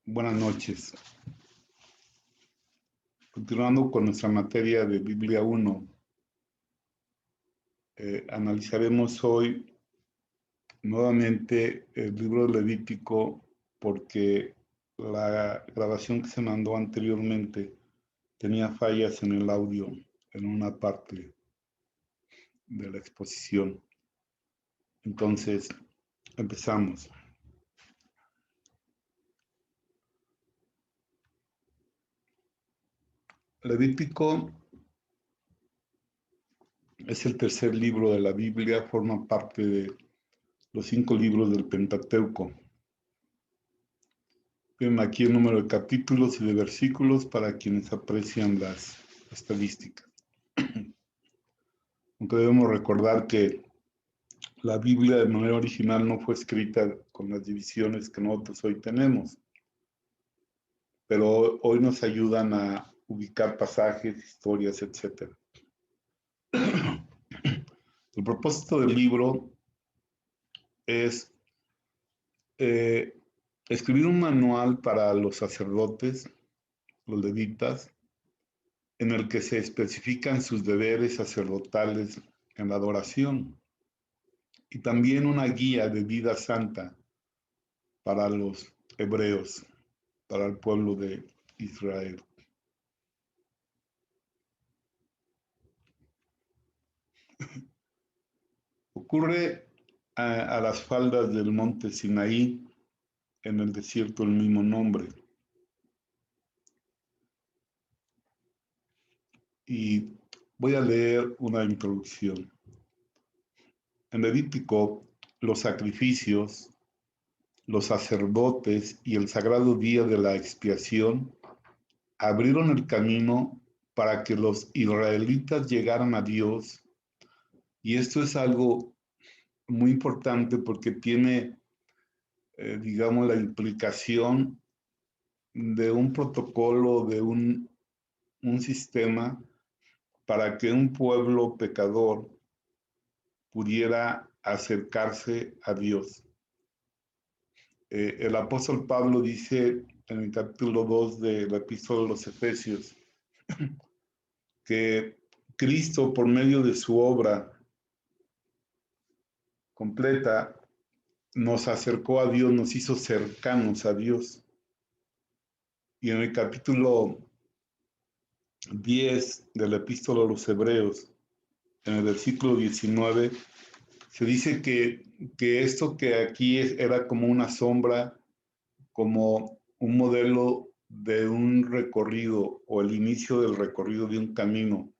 Buenas noches. Continuando con nuestra materia de Biblia 1, analizaremos hoy nuevamente el libro de Levítico porque la grabación que se mandó anteriormente tenía fallas en el audio en una parte de la exposición. Entonces, empezamos. Levítico es el tercer libro de la Biblia, forma parte de los 5 libros del Pentateuco. Ven aquí el número de capítulos y de versículos para quienes aprecian las estadísticas. Aunque debemos recordar que la Biblia de manera original no fue escrita con las divisiones que nosotros hoy tenemos, pero hoy nos ayudan a ubicar pasajes, historias, etc. El propósito del libro es escribir un manual para los sacerdotes, los levitas, en el que se especifican sus deberes sacerdotales en la adoración y también una guía de vida santa para los hebreos, para el pueblo de Israel. Ocurre a las faldas del monte Sinaí, en el desierto del mismo nombre. Y voy a leer una introducción. En Levítico, los sacrificios, los sacerdotes y el sagrado día de la expiación abrieron el camino para que los israelitas llegaran a Dios. Y esto es algo muy importante porque tiene, digamos, la implicación de un protocolo, de un sistema para que un pueblo pecador pudiera acercarse a Dios. El apóstol Pablo dice en el capítulo 2 de la epístola de los Efesios que Cristo, por medio de su obra completa, nos acercó a Dios, nos hizo cercanos a Dios. Y en el capítulo 10 de la epístola a los Hebreos, en el versículo 19, se dice que esto que aquí era como una sombra, como un modelo de un recorrido o el inicio del recorrido de un camino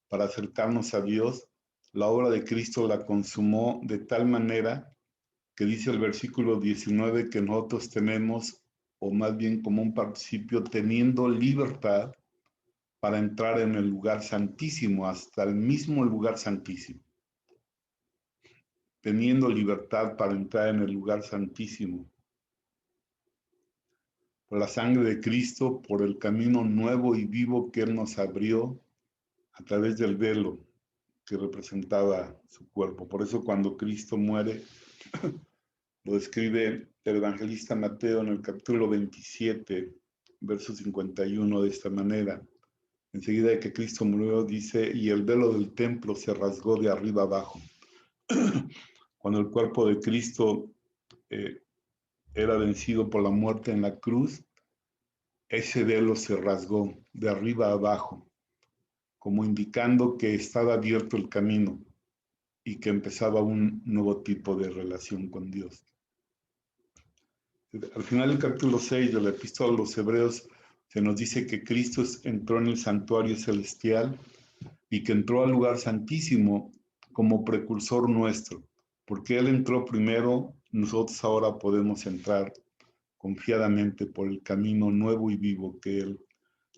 para acercarnos a Dios, la obra de Cristo la consumó de tal manera que dice el versículo 19 que nosotros tenemos, o más bien como un participio, teniendo libertad para entrar en el lugar santísimo, hasta el mismo lugar santísimo. Teniendo libertad para entrar en el lugar santísimo. Por la sangre de Cristo, por el camino nuevo y vivo que Él nos abrió a través del velo que representaba su cuerpo. Por eso cuando Cristo muere, lo describe el evangelista Mateo en el capítulo 27, verso 51 de esta manera. Enseguida de que Cristo murió, dice, y el velo del templo se rasgó de arriba abajo. Cuando el cuerpo de Cristo era vencido por la muerte en la cruz, ese velo se rasgó de arriba abajo, como indicando que estaba abierto el camino y que empezaba un nuevo tipo de relación con Dios. Al final del capítulo 6 de la epístola a los Hebreos se nos dice que Cristo entró en el santuario celestial y que entró al lugar santísimo como precursor nuestro. Porque Él entró primero, nosotros ahora podemos entrar confiadamente por el camino nuevo y vivo que Él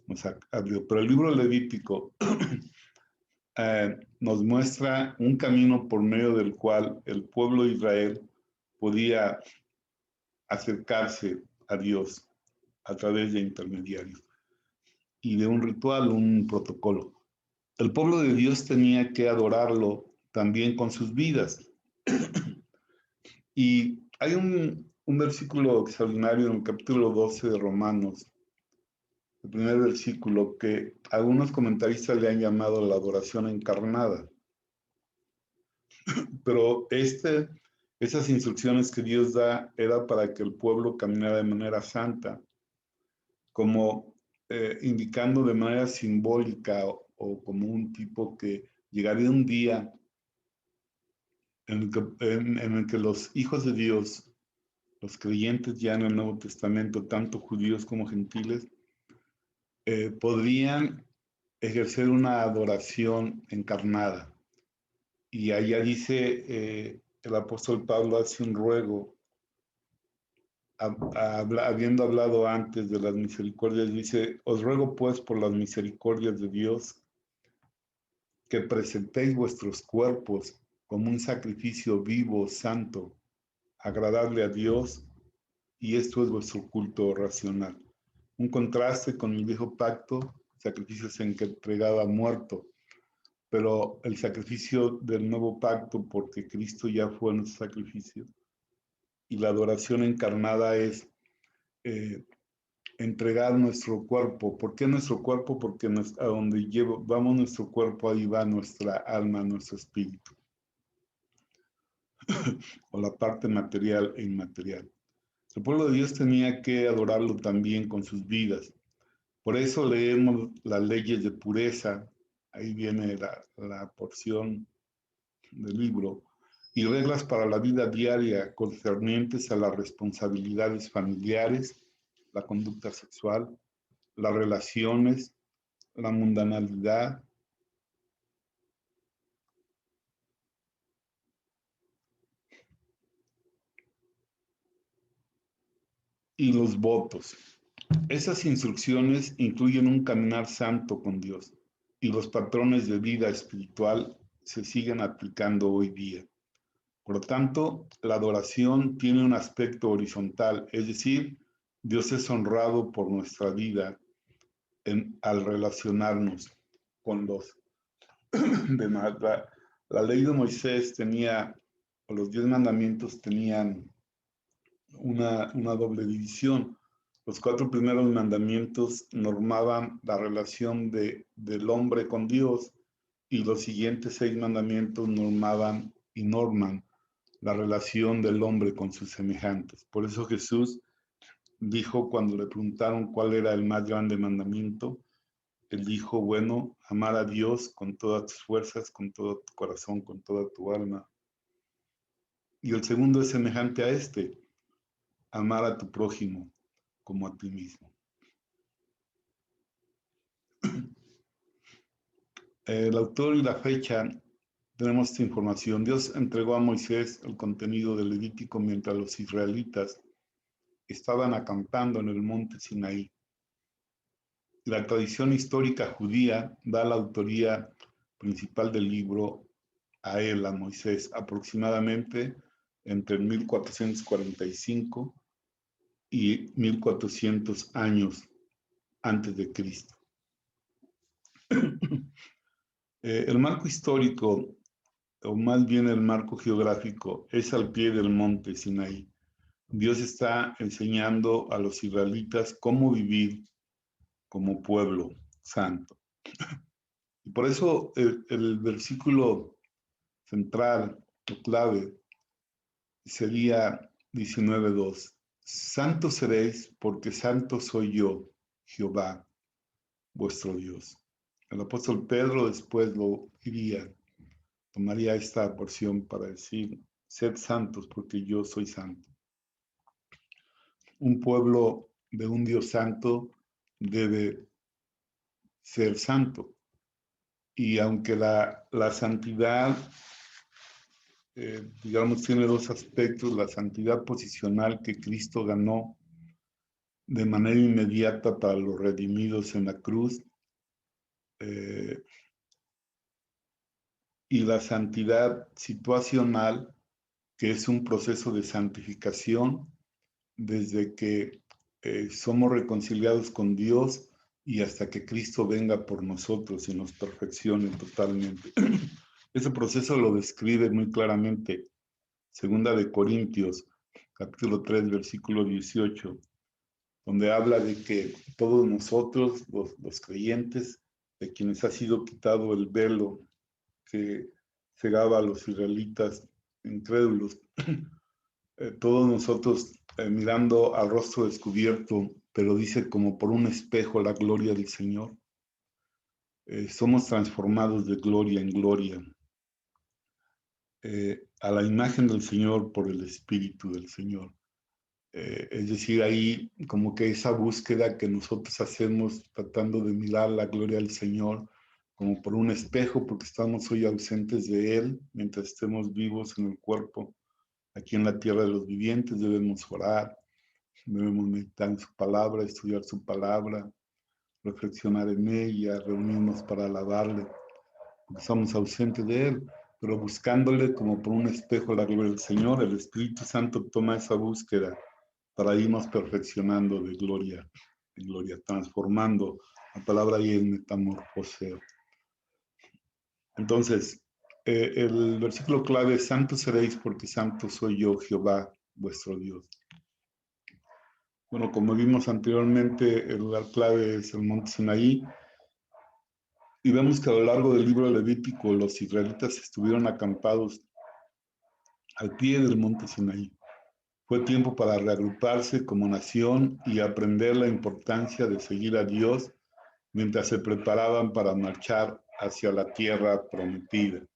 nos abrió. Pero el libro de Levítico nos muestra un camino por medio del cual el pueblo de Israel podía acercarse a Dios a través de intermediarios y de un ritual, un protocolo. El pueblo de Dios tenía que adorarlo también con sus vidas. Y hay un un versículo extraordinario en el capítulo 12 de Romanos, el primer versículo, que algunos comentaristas le han llamado la adoración encarnada. Pero esas instrucciones que Dios da era para que el pueblo caminara de manera santa, como indicando de manera simbólica o como un tipo que llegaría un día en el que los hijos de Dios, los creyentes ya en el Nuevo Testamento, tanto judíos como gentiles, podrían ejercer una adoración encarnada. Y allá dice, el apóstol Pablo hace un ruego, habiendo hablado antes de las misericordias, dice, os ruego pues por las misericordias de Dios, que presentéis vuestros cuerpos como un sacrificio vivo, santo, agradable a Dios, y esto es vuestro culto racional. Un contraste con el viejo pacto, sacrificios en que entregaba muerto, pero el sacrificio del nuevo pacto, porque Cristo ya fue nuestro sacrificio, y la adoración encarnada es entregar nuestro cuerpo. ¿Por qué nuestro cuerpo? Porque a donde vamos nuestro cuerpo, ahí va nuestra alma, nuestro espíritu, o la parte material e inmaterial. El pueblo de Dios tenía que adorarlo también con sus vidas. Por eso leemos las leyes de pureza, ahí viene la porción del libro, y reglas para la vida diaria concernientes a las responsabilidades familiares, la conducta sexual, las relaciones, la mundanalidad, y los votos. Esas instrucciones incluyen un caminar santo con Dios, y los patrones de vida espiritual se siguen aplicando hoy día. Por lo tanto, la adoración tiene un aspecto horizontal, es decir, Dios es honrado por nuestra vida al relacionarnos con los demás. La ley de Moisés tenía, o los 10 mandamientos tenían una doble división. Los 4 primeros mandamientos normaban la relación del hombre con Dios, y los siguientes 6 mandamientos normaban y norman la relación del hombre con sus semejantes. Por eso Jesús dijo, cuando le preguntaron cuál era el más grande mandamiento, él dijo, bueno, amar a Dios con todas tus fuerzas, con todo tu corazón, con toda tu alma. Y el segundo es semejante a este, amar a tu prójimo como a ti mismo. El autor y la fecha, tenemos esta información. Dios entregó a Moisés el contenido del Levítico mientras los israelitas estaban acampando en el monte Sinaí. La tradición histórica judía da la autoría principal del libro a él, a Moisés, aproximadamente entre 1445 y 1400 años antes de Cristo. El marco histórico, o más bien el marco geográfico, es al pie del monte Sinaí. Dios está enseñando a los israelitas cómo vivir como pueblo santo. Y por eso el versículo central o clave sería 19:2. Santo seréis porque santo soy yo, Jehová, vuestro Dios. El apóstol Pedro después lo diría, tomaría esta porción para decir, sed santos porque yo soy santo. Un pueblo de un Dios santo debe ser santo. Y aunque la santidad, digamos, tiene dos aspectos, la santidad posicional que Cristo ganó de manera inmediata para los redimidos en la cruz, y la santidad situacional, que es un proceso de santificación desde que somos reconciliados con Dios y hasta que Cristo venga por nosotros y nos perfeccione totalmente. Ese proceso lo describe muy claramente 2 de Corintios capítulo 3, versículo 18, donde habla de que todos nosotros, los creyentes, de quienes ha sido quitado el velo que cegaba a los israelitas incrédulos, todos nosotros mirando al rostro descubierto, pero dice como por un espejo la gloria del Señor, somos transformados de gloria en gloria, a la imagen del Señor por el Espíritu del Señor. Es decir, ahí como que esa búsqueda que nosotros hacemos tratando de mirar la gloria del Señor como por un espejo, porque estamos hoy ausentes de Él, mientras estemos vivos en el cuerpo, aquí en la tierra de los vivientes, debemos orar, debemos meditar en su palabra, estudiar su palabra, reflexionar en ella, reunirnos para alabarle, porque estamos ausentes de Él, pero buscándole como por un espejo la gloria del Señor. El Espíritu Santo toma esa búsqueda para irnos perfeccionando de gloria en gloria, transformando. La palabra ahí es metamorfoseo. Entonces, el versículo clave es: santos seréis porque santo soy yo, Jehová, vuestro Dios. Bueno, como vimos anteriormente, el lugar clave es el monte Sinaí, y vemos que a lo largo del libro Levítico los israelitas estuvieron acampados al pie del monte Sinaí. Fue tiempo para reagruparse como nación y aprender la importancia de seguir a Dios mientras se preparaban para marchar hacia la tierra prometida.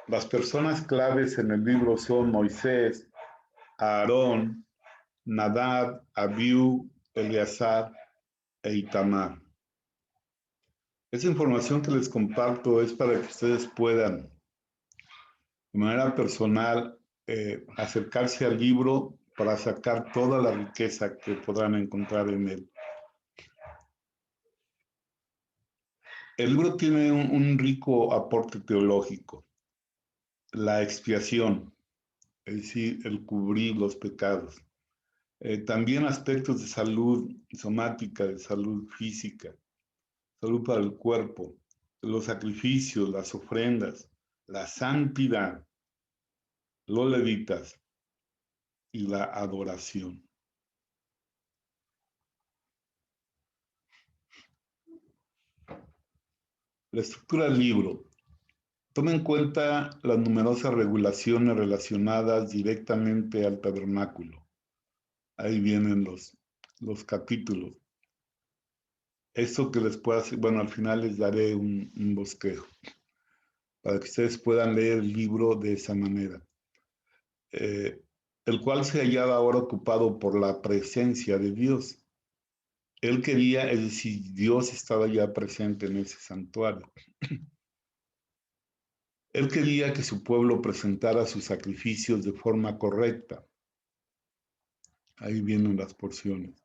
Las personas claves en el libro son Moisés, Aarón, Nadab, Abiú, Eleazar e Itamar. Esa información que les comparto es para que ustedes puedan, de manera personal, acercarse al libro para sacar toda la riqueza que podrán encontrar en él. El libro tiene un rico aporte teológico, la expiación, es decir, el cubrir los pecados. También aspectos de salud somática, de salud física, salud para el cuerpo, los sacrificios, las ofrendas, la santidad, los levitas y la adoración. La estructura del libro. Toma en cuenta las numerosas regulaciones relacionadas directamente al tabernáculo. Ahí vienen los capítulos. Esto que les pueda hacer, bueno, al final les daré un bosquejo para que ustedes puedan leer el libro de esa manera. El cual se hallaba ahora ocupado por la presencia de Dios. Él quería, es decir, Dios estaba ya presente en ese santuario. Él quería que su pueblo presentara sus sacrificios de forma correcta. Ahí vienen las porciones.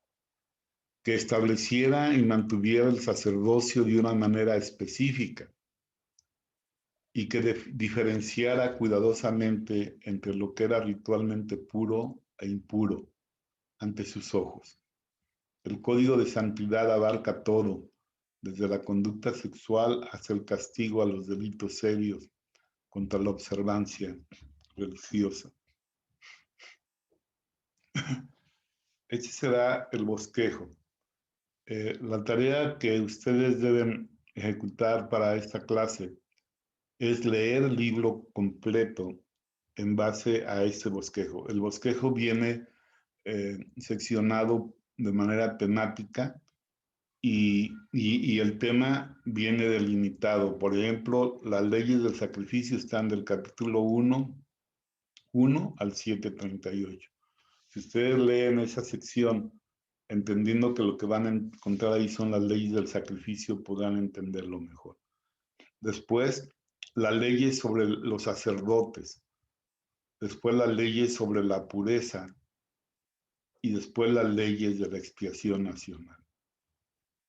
Que estableciera y mantuviera el sacerdocio de una manera específica y que diferenciara cuidadosamente entre lo que era ritualmente puro e impuro ante sus ojos. El código de santidad abarca todo, desde la conducta sexual hasta el castigo a los delitos serios contra la observancia religiosa. Este será el bosquejo. La tarea que ustedes deben ejecutar para esta clase es leer el libro completo en base a este bosquejo. El bosquejo viene seccionado de manera temática y el tema viene delimitado. Por ejemplo, las leyes del sacrificio están del capítulo 1 al 7:38. Si ustedes leen esa sección, entendiendo que lo que van a encontrar ahí son las leyes del sacrificio, podrán entenderlo mejor. Después, las leyes sobre los sacerdotes. Después, las leyes sobre la pureza. Y después, las leyes de la expiación nacional.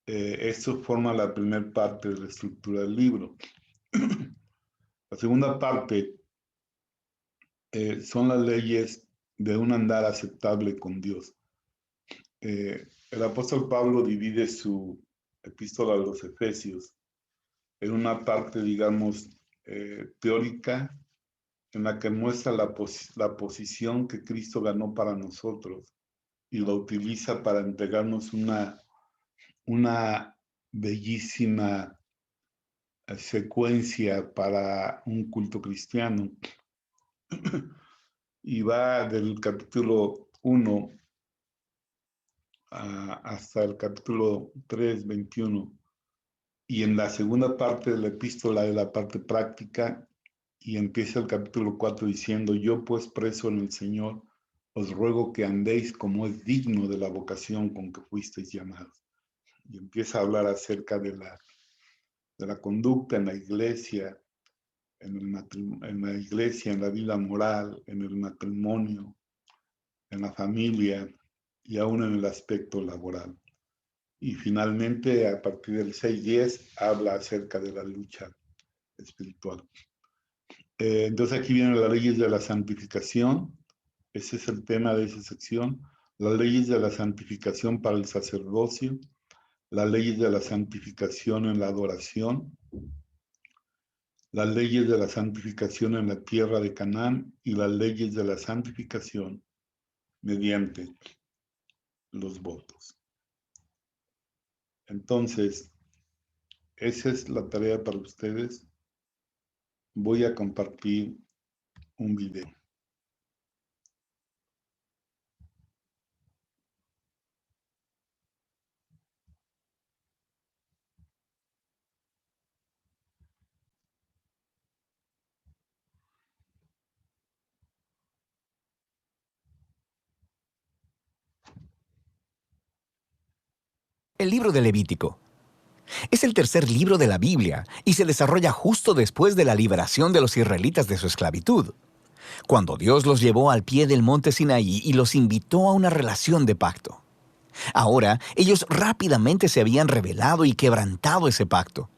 Esto forma la primera parte de la estructura del libro. La segunda parte son las leyes de un andar aceptable con Dios. El apóstol Pablo divide su epístola a los Efesios en una parte, digamos, teórica en la que muestra la posición que Cristo ganó para nosotros y lo utiliza para entregarnos una bellísima secuencia para un culto cristiano. Y va del capítulo 1 hasta el capítulo 3, 21. Y en la segunda parte de la epístola de la parte práctica, y empieza el capítulo 4 diciendo: yo pues preso en el Señor, os ruego que andéis como es digno de la vocación con que fuisteis llamados. Y empieza a hablar acerca de la conducta en la iglesia, en la iglesia, en la vida moral, en el matrimonio, en la familia y aún en el aspecto laboral. Y finalmente, a partir del 6:10, habla acerca de la lucha espiritual. Entonces aquí vienen las leyes de la santificación. Ese es el tema de esa sección. Las leyes de la santificación para el sacerdocio, las leyes de la santificación en la adoración, las leyes de la santificación en la tierra de Canaán y las leyes de la santificación mediante los votos. Entonces, esa es la tarea para ustedes. Voy a compartir un video. El libro de Levítico es el tercer libro de la Biblia y se desarrolla justo después de la liberación de los israelitas de su esclavitud, cuando Dios los llevó al pie del monte Sinaí y los invitó a una relación de pacto. Ahora, ellos rápidamente se habían rebelado y quebrantado ese pacto,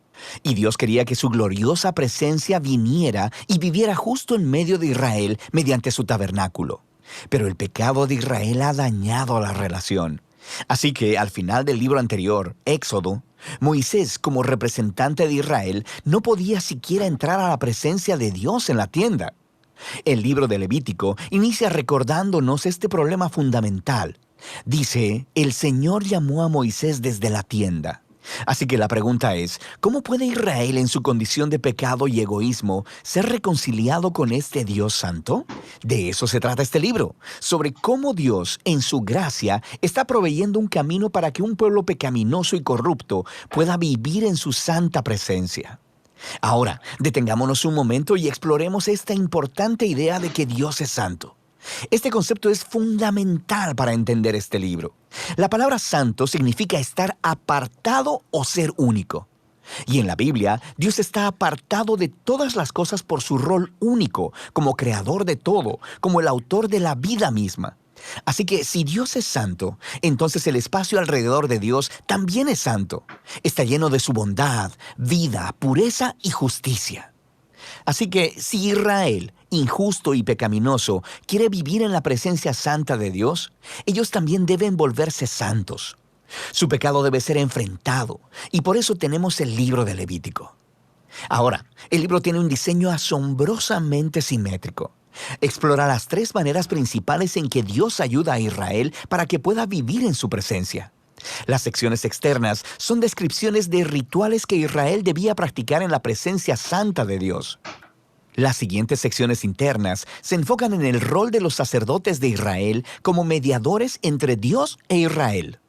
y Dios quería que su gloriosa presencia viniera y viviera justo en medio de Israel mediante su tabernáculo. Pero el pecado de Israel ha dañado la relación. Así que al final del libro anterior, Éxodo, Moisés, como representante de Israel, no podía siquiera entrar a la presencia de Dios en la tienda. El libro de Levítico inicia recordándonos este problema fundamental. Dice: el Señor llamó a Moisés desde la tienda. Así que la pregunta es, ¿cómo puede Israel en su condición de pecado y egoísmo ser reconciliado con este Dios santo? De eso se trata este libro, sobre cómo Dios, en su gracia, está proveyendo un camino para que un pueblo pecaminoso y corrupto pueda vivir en su santa presencia. Ahora, detengámonos un momento y exploremos esta importante idea de que Dios es santo. Este concepto es fundamental para entender este libro. La palabra santo significa estar apartado o ser único. Y en la Biblia, Dios está apartado de todas las cosas por su rol único, como creador de todo, como el autor de la vida misma. Así que si Dios es santo, entonces el espacio alrededor de Dios también es santo. Está lleno de su bondad, vida, pureza y justicia. Así que si Israel, injusto y pecaminoso, quiere vivir en la presencia santa de Dios, ellos también deben volverse santos. Su pecado debe ser enfrentado, y por eso tenemos el libro de Levítico. Ahora, el libro tiene un diseño asombrosamente simétrico. Explora las tres maneras principales en que Dios ayuda a Israel para que pueda vivir en su presencia. Las secciones externas son descripciones de rituales que Israel debía practicar en la presencia santa de Dios. Las siguientes secciones internas se enfocan en el rol de los sacerdotes de Israel como mediadores entre Dios e Israel.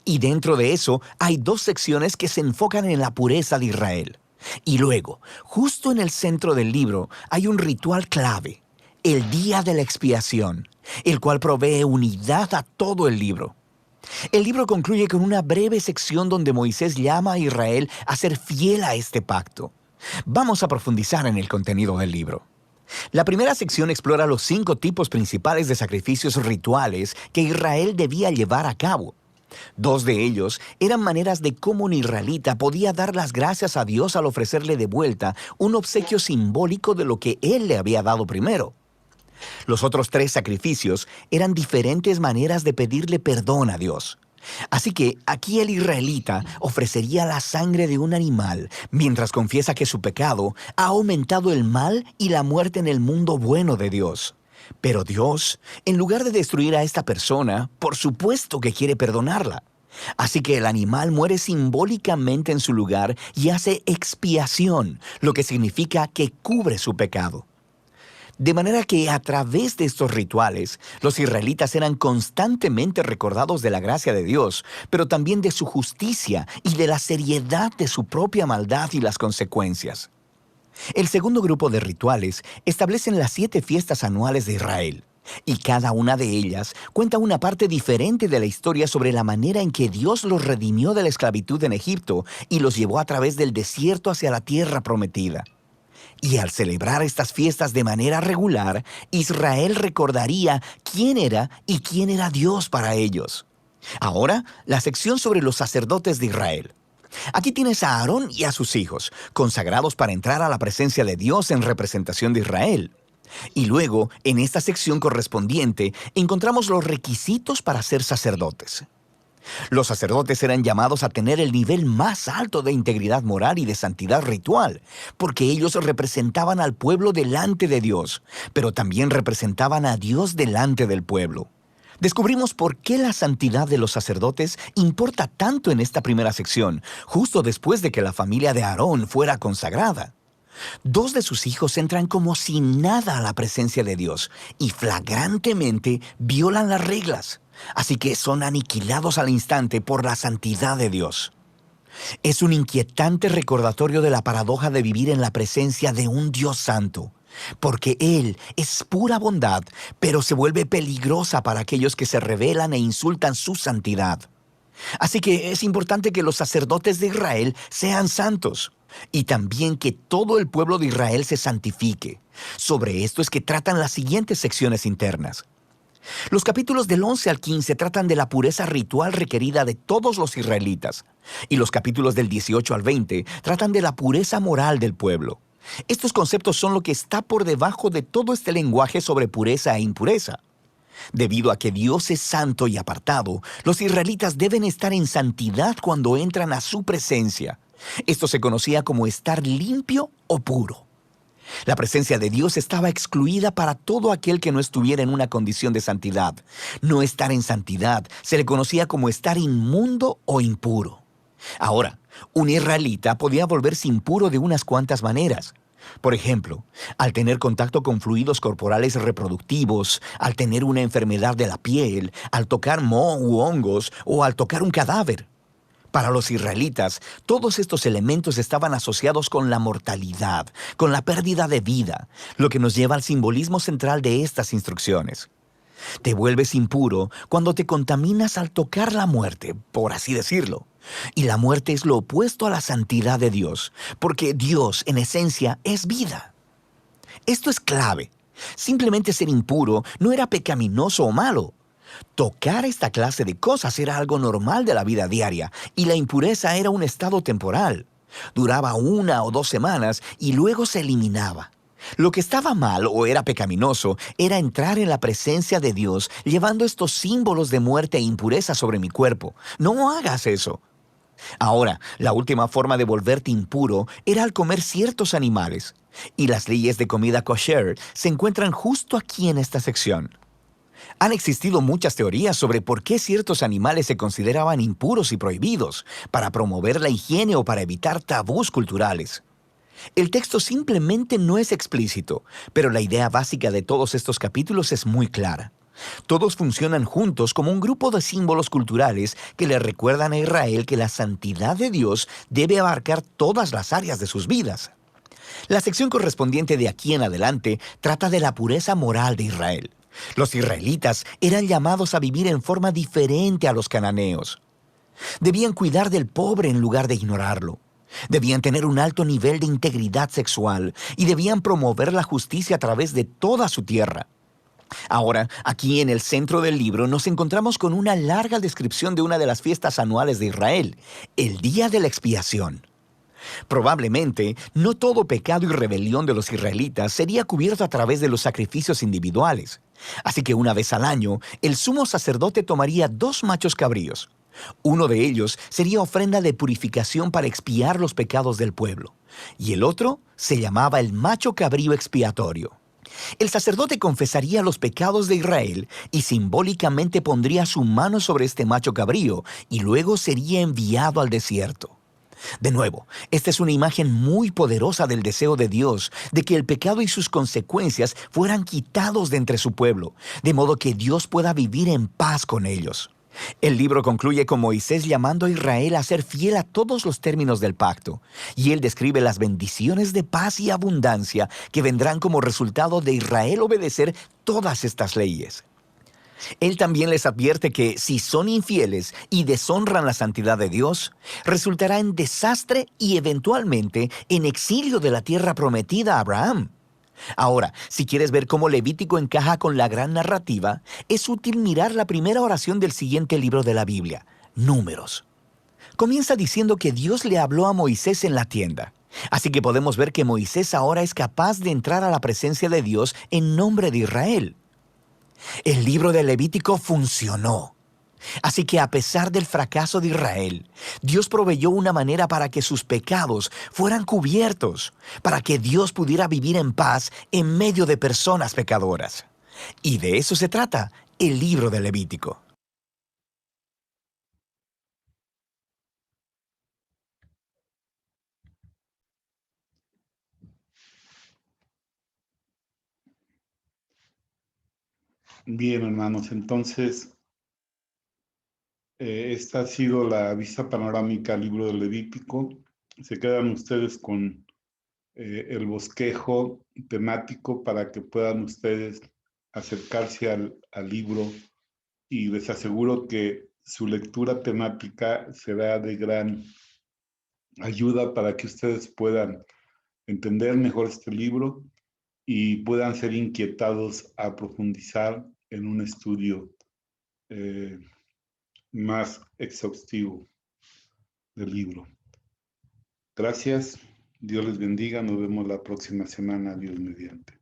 Y dentro de eso hay dos secciones que se enfocan en la pureza de Israel. Y luego, justo en el centro del libro, hay un ritual clave, el Día de la Expiación, el cual provee unidad a todo el libro. El libro concluye con una breve sección donde Moisés llama a Israel a ser fiel a este pacto. Vamos a profundizar en el contenido del libro. La primera sección explora los 5 tipos principales de sacrificios rituales que Israel debía llevar a cabo. 2 de ellos eran maneras de cómo un israelita podía dar las gracias a Dios al ofrecerle de vuelta un obsequio simbólico de lo que Él le había dado primero. Los otros 3 sacrificios eran diferentes maneras de pedirle perdón a Dios. Así que aquí el israelita ofrecería la sangre de un animal mientras confiesa que su pecado ha aumentado el mal y la muerte en el mundo bueno de Dios. Pero Dios, en lugar de destruir a esta persona, por supuesto que quiere perdonarla. Así que el animal muere simbólicamente en su lugar y hace expiación, lo que significa que cubre su pecado. De manera que a través de estos rituales, los israelitas eran constantemente recordados de la gracia de Dios, pero también de su justicia y de la seriedad de su propia maldad y las consecuencias. El segundo grupo de rituales establecen las 7 fiestas anuales de Israel, y cada una de ellas cuenta una parte diferente de la historia sobre la manera en que Dios los redimió de la esclavitud en Egipto y los llevó a través del desierto hacia la tierra prometida. Y al celebrar estas fiestas de manera regular, Israel recordaría quién era y quién era Dios para ellos. Ahora, la sección sobre los sacerdotes de Israel. Aquí tienes a Aarón y a sus hijos, consagrados para entrar a la presencia de Dios en representación de Israel. Y luego, en esta sección correspondiente, encontramos los requisitos para ser sacerdotes. Los sacerdotes eran llamados a tener el nivel más alto de integridad moral y de santidad ritual, porque ellos representaban al pueblo delante de Dios, pero también representaban a Dios delante del pueblo. Descubrimos por qué la santidad de los sacerdotes importa tanto en esta primera sección, justo después de que la familia de Aarón fuera consagrada. 2 de sus hijos entran como sin nada a la presencia de Dios y flagrantemente violan las reglas. Así que son aniquilados al instante por la santidad de Dios. Es un inquietante recordatorio de la paradoja de vivir en la presencia de un Dios santo, porque Él es pura bondad, pero se vuelve peligrosa para aquellos que se rebelan e insultan su santidad. Así que es importante que los sacerdotes de Israel sean santos, y también que todo el pueblo de Israel se santifique. Sobre esto es que tratan las siguientes secciones internas. Los capítulos del 11 al 15 tratan de la pureza ritual requerida de todos los israelitas, y los capítulos del 18 al 20 tratan de la pureza moral del pueblo. Estos conceptos son lo que está por debajo de todo este lenguaje sobre pureza e impureza. Debido a que Dios es santo y apartado, los israelitas deben estar en santidad cuando entran a su presencia. Esto se conocía como estar limpio o puro. La presencia de Dios estaba excluida para todo aquel que no estuviera en una condición de santidad. No estar en santidad se le conocía como estar inmundo o impuro. Ahora, un israelita podía volverse impuro de unas cuantas maneras. Por ejemplo, al tener contacto con fluidos corporales reproductivos, al tener una enfermedad de la piel, al tocar moho u hongos o al tocar un cadáver. Para los israelitas, todos estos elementos estaban asociados con la mortalidad, con la pérdida de vida, lo que nos lleva al simbolismo central de estas instrucciones. Te vuelves impuro cuando te contaminas al tocar la muerte, por así decirlo. Y la muerte es lo opuesto a la santidad de Dios, porque Dios, en esencia, es vida. Esto es clave. Simplemente ser impuro no era pecaminoso o malo. Tocar esta clase de cosas era algo normal de la vida diaria, y la impureza era un estado temporal. Duraba 1 o 2 semanas y luego se eliminaba. Lo que estaba mal o era pecaminoso era entrar en la presencia de Dios llevando estos símbolos de muerte e impureza sobre mi cuerpo. No hagas eso. Ahora, la última forma de volverte impuro era al comer ciertos animales, y las leyes de comida kosher se encuentran justo aquí en esta sección. Han existido muchas teorías sobre por qué ciertos animales se consideraban impuros y prohibidos, para promover la higiene o para evitar tabús culturales. El texto simplemente no es explícito, pero la idea básica de todos estos capítulos es muy clara. Todos funcionan juntos como un grupo de símbolos culturales que le recuerdan a Israel que la santidad de Dios debe abarcar todas las áreas de sus vidas. La sección correspondiente de aquí en adelante trata de la pureza moral de Israel. Los israelitas eran llamados a vivir en forma diferente a los cananeos. Debían cuidar del pobre en lugar de ignorarlo. Debían tener un alto nivel de integridad sexual y debían promover la justicia a través de toda su tierra. Ahora, aquí en el centro del libro nos encontramos con una larga descripción de una de las fiestas anuales de Israel, el Día de la Expiación. Probablemente, no todo pecado y rebelión de los israelitas sería cubierto a través de los sacrificios individuales. Así que una vez al año, el sumo sacerdote tomaría 2 machos cabríos, Uno de ellos sería ofrenda de purificación para expiar los pecados del pueblo, y el otro se llamaba el macho cabrío expiatorio. El sacerdote confesaría los pecados de Israel y simbólicamente pondría su mano sobre este macho cabrío y luego sería enviado al desierto. De nuevo, esta es una imagen muy poderosa del deseo de Dios de que el pecado y sus consecuencias fueran quitados de entre su pueblo, de modo que Dios pueda vivir en paz con ellos. El libro concluye con Moisés llamando a Israel a ser fiel a todos los términos del pacto, y él describe las bendiciones de paz y abundancia que vendrán como resultado de Israel obedecer todas estas leyes. Él también les advierte que si son infieles y deshonran la santidad de Dios, resultará en desastre y eventualmente en exilio de la tierra prometida a Abraham. Ahora, si quieres ver cómo Levítico encaja con la gran narrativa, es útil mirar la primera oración del siguiente libro de la Biblia, Números. Comienza diciendo que Dios le habló a Moisés en la tienda. Así que podemos ver que Moisés ahora es capaz de entrar a la presencia de Dios en nombre de Israel. El libro de Levítico funcionó. Así que a pesar del fracaso de Israel, Dios proveyó una manera para que sus pecados fueran cubiertos, para que Dios pudiera vivir en paz en medio de personas pecadoras. Y de eso se trata el libro de Levítico. Bien, hermanos, entonces esta ha sido la vista panorámica al libro de Levítico. Se quedan ustedes con el bosquejo temático para que puedan ustedes acercarse al libro, y les aseguro que su lectura temática será de gran ayuda para que ustedes puedan entender mejor este libro y puedan ser inquietados a profundizar en un estudio eh, más exhaustivo del libro. Gracias, Dios les bendiga, nos vemos la próxima semana, Dios mediante.